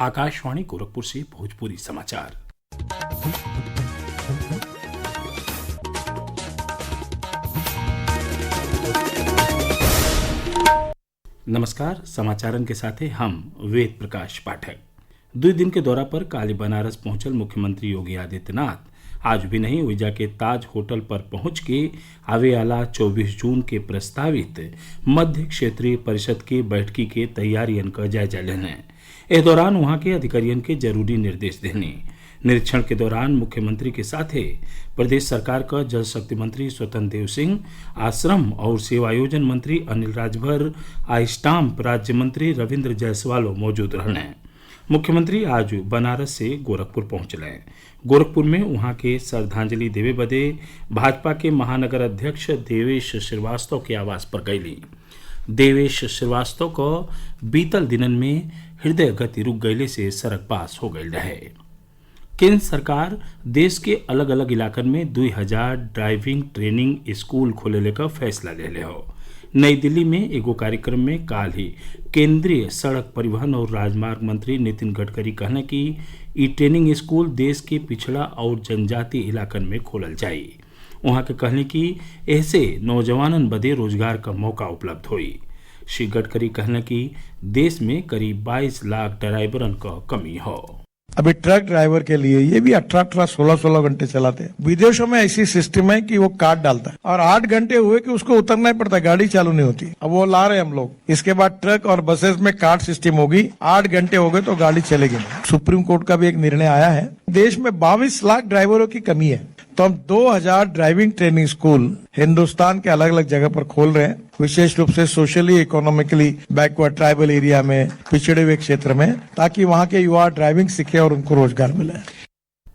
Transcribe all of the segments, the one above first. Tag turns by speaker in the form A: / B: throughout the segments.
A: आकाशवाणी गोरखपुर से भोजपुरी समाचार। नमस्कार, समाचारन के साथे हम वेद प्रकाश पाठक। 2 दिन के दौरा पर काली बनारस पहुंचल मुख्यमंत्री योगी आदित्यनाथ आज भी नहीं ओइजा के ताज होटल पर पहुंच के आवे वाला 24 जून के प्रस्तावित मध्य क्षेत्रीय परिषद के बैठकी के तैयारियन का जायजा लेने। इस दौरान वहां के अधिकारियन के जरूरी निर्देश देने। निरीक्षण के दौरान मुख्यमंत्री के साथे प्रदेश सरकार का जल शक्ति मंत्री स्वतंत्र देव सिंह, आश्रम और सेवायोजन मंत्री अनिल राजभर, स्टाम्प राज्य मंत्री रविंद्र जायसवाल मौजूद रहने। मुख्यमंत्री आज बनारस से गोरखपुर पहुंचले। गोरखपुर में वहां के श्रद्धांजलि देवे बदे भाजपा के महानगर अध्यक्ष देवेश श्रीवास्तव के आवास पर गईली। देवेश श्रीवास्तव को बीतल दिनन में हृदय गति रुक गईले से सड़क पास हो गई रहे। केंद्र सरकार देश के अलग अलग इलाकन में 2000 ड्राइविंग ट्रेनिंग स्कूल खोले का फैसला ले हो। नई दिल्ली में एगो कार्यक्रम में काल ही केंद्रीय सड़क परिवहन और राजमार्ग मंत्री नितिन गडकरी कहने कि ई ट्रेनिंग स्कूल देश के पिछड़ा और जनजाति इलाकन में खोलल जाई। वहां के कहने कि ऐसे नौजवानन बदे रोजगार का मौका उपलब्ध हुई। श्री गडकरी कहने कि देश में करीब 22 लाख ड्राइवरन का कमी हो।
B: अभी ट्रक ड्राइवर के लिए ये भी 18-18, 16-16 घंटे चलाते हैं। विदेशों में ऐसी सिस्टम है कि वो कार्ड डालता है और 8 घंटे हुए कि उसको उतरना ही पड़ता है, गाड़ी चालू नहीं होती। अब वो ला रहे हैं हम लोग। इसके बाद ट्रक और बसेस में कार्ड सिस्टम होगी। 8 घंटे हो गए तो गाड़ी चलेगी नहीं। सुप्रीम कोर्ट का भी एक निर्णय आया है। देश में 22 लाख ड्राइवरों की कमी है, तो हम 2000 ड्राइविंग ट्रेनिंग स्कूल हिंदुस्तान के अलग अलग जगह पर खोल रहे हैं, विशेष रूप से socially economically backward tribal area में, पिछड़े हुए क्षेत्र में, ताकि वहां के युवा ड्राइविंग सीखे और उनको रोजगार मिले।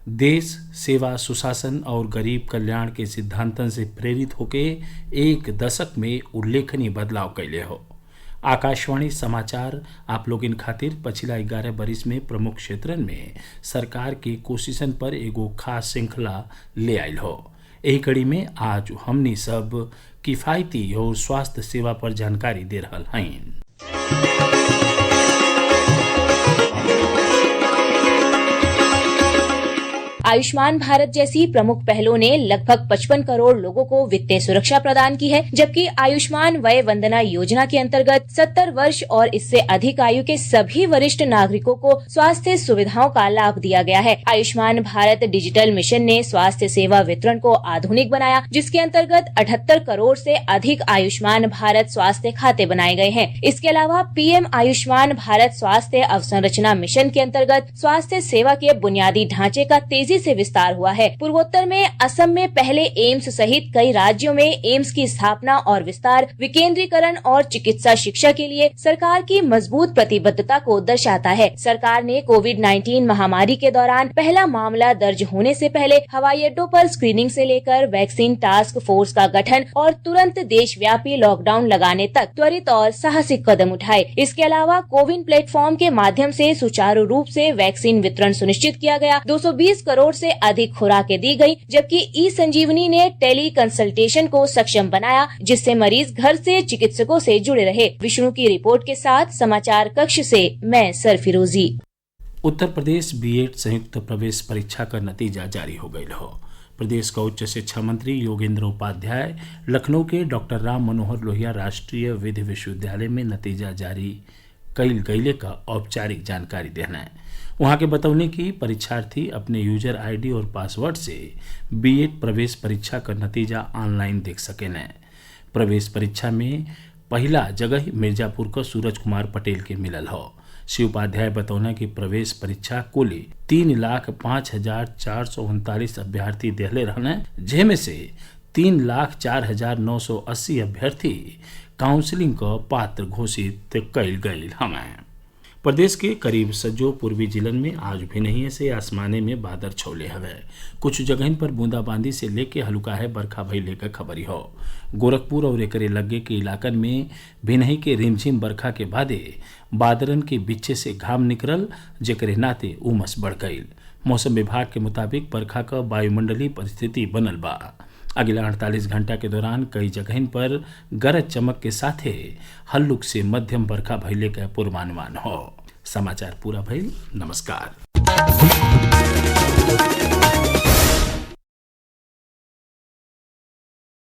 A: देश सेवा, सुशासन और गरीब कल्याण के सिद्धांतन से प्रेरित होके 1 दशक में उल्लेखनीय बदलाव कैले हो। आकाशवाणी समाचार आप लोग इन खातिर पिछला 11 बरिस में प्रमुख क्षेत्रन में सरकार की कोशिशन पर एगो खास श्रृंखला ले आयल हो। यही कड़ी में आज हमनी सब किफायती और स्वास्थ्य सेवा पर जानकारी दे रहल हईन।
C: आयुष्मान भारत जैसी प्रमुख पहलों ने लगभग 55 करोड़ लोगों को वित्तीय सुरक्षा प्रदान की है, जबकि आयुष्मान वय वंदना योजना के अंतर्गत 70 वर्ष और इससे अधिक आयु के सभी वरिष्ठ नागरिकों को स्वास्थ्य सुविधाओं का लाभ दिया गया है। आयुष्मान भारत डिजिटल मिशन ने स्वास्थ्य सेवा वितरण को आधुनिक बनाया, जिसके अंतर्गत 78 करोड़ से अधिक आयुष्मान भारत स्वास्थ्य खाते बनाए गए हैं। इसके अलावा पीएम आयुष्मान भारत स्वास्थ्य अवसंरचना मिशन के अंतर्गत स्वास्थ्य सेवा के बुनियादी ढांचे का तेजी से विस्तार हुआ है। पूर्वोत्तर में असम में पहले एम्स सहित कई राज्यों में एम्स की स्थापना और विस्तार विकेंद्रीकरण और चिकित्सा शिक्षा के लिए सरकार की मजबूत प्रतिबद्धता को दर्शाता है। सरकार ने कोविड-19 महामारी के दौरान पहला मामला दर्ज होने से पहले हवाई अड्डों पर स्क्रीनिंग से लेकर वैक्सीन टास्क फोर्स का गठन और तुरंत देशव्यापी लॉकडाउन लगाने तक त्वरित और साहसिक कदम उठाए। इसके अलावा कोविन प्लेटफॉर्म के माध्यम से सुचारू रूप से वैक्सीन वितरण सुनिश्चित किया गया। 220 करोड़ से अधिक खुराकें दी गई, जबकि ई संजीवनी ने टेली कंसल्टेशन को सक्षम बनाया, जिससे मरीज घर से चिकित्सकों से जुड़े रहे। विष्णु की रिपोर्ट के साथ समाचार कक्ष से मैं सरफिरोजी।
A: उत्तर प्रदेश बीएड संयुक्त प्रवेश परीक्षा का नतीजा जारी हो गई हो। प्रदेश का उच्च शिक्षा मंत्री योगेंद्र उपाध्याय लखनऊ के डॉक्टर राम मनोहर लोहिया राष्ट्रीय विधि विश्वविद्यालय में नतीजा जारी कईल गईले का औपचारिक जानकारी देना है। वहाँ के बतौने की परीक्षार्थी अपने यूजर आईडी और पासवर्ड से बीएड प्रवेश परीक्षा का नतीजा ऑनलाइन देख सकें। प्रवेश परीक्षा में पहला जगह मिर्जापुर का सूरज कुमार पटेल के मिलल हो। श्री उपाध्याय बतौना की प्रवेश परीक्षा कुल 3,04,439 अभ्यर्थी देहले रहने, जेमे से 3,04,980 अभ्यर्थी काउंसलिंग का पात्र घोषित कईल गईल हमें। प्रदेश के करीब सज्जो पूर्वी जिलन में आज भी नहीं से आसमाने में बादल छौले हवे। कुछ जगहन पर बूंदाबांदी से लेके हल्का है बरखा भइले का खबरी हो। गोरखपुर और एकरे लगे के इलाकन में भी नहीं के रिमझिम बरखा के बादे बादरन के बीचे से घाम निकलल, जेकरे नाते उमस बढ़ गईल। मौसम विभाग के मुताबिक बरखा का वायुमंडलीय परिस्थिति बनल बा। अगला 48 घंटा के दौरान कई जगहन पर गरज चमक के साथे हल्लुक से मध्यम बरखा भइले का पूर्वानुमान हो। समाचार पूरा भइल। नमस्कार।